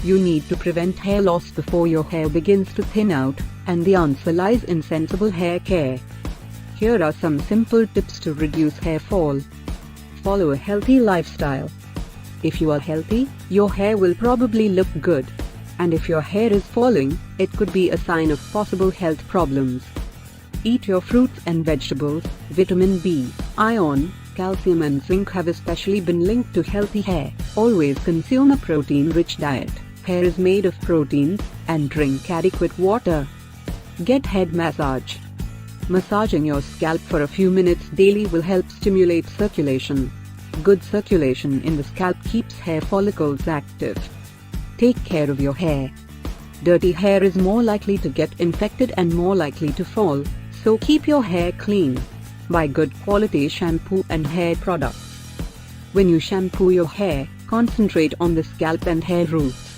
You need to prevent hair loss before your hair begins to thin out, and the answer lies in sensible hair care. Here are some simple tips to reduce hair fall. Follow a healthy lifestyle. If you are healthy, your hair will probably look good. And if your hair is falling, it could be a sign of possible health problems. Eat your fruits and vegetables. Vitamin B, iron, calcium and zinc have especially been linked to healthy hair. Always consume a protein-rich diet. Hair is made of proteins, and drink adequate water. Get head massage. Massaging your scalp for a few minutes daily will help stimulate circulation. Good circulation in the scalp keeps hair follicles active. Take care of your hair. Dirty hair is more likely to get infected and more likely to fall, so keep your hair clean. Buy good quality shampoo and hair products. When you shampoo your hair, concentrate on the scalp and hair roots.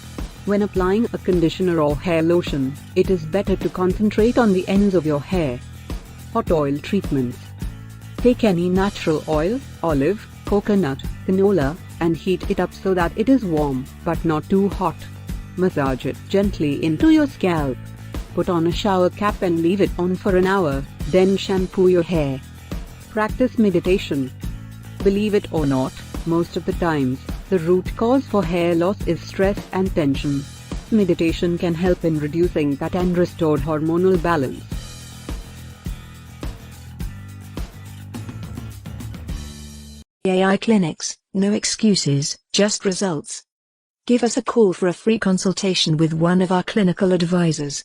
When applying a conditioner or hair lotion, it is better to concentrate on the ends of your hair. Hot oil treatments. Take any natural oil, olive, coconut, canola, and heat it up so that it is warm, but not too hot. Massage it gently into your scalp. Put on a shower cap and leave it on for an hour, then shampoo your hair. Practice meditation. Believe it or not, most of the times, the root cause for hair loss is stress and tension. Meditation can help in reducing that and restore hormonal balance. AAI Clinics, no excuses, just results. Give us a call for a free consultation with one of our clinical advisors.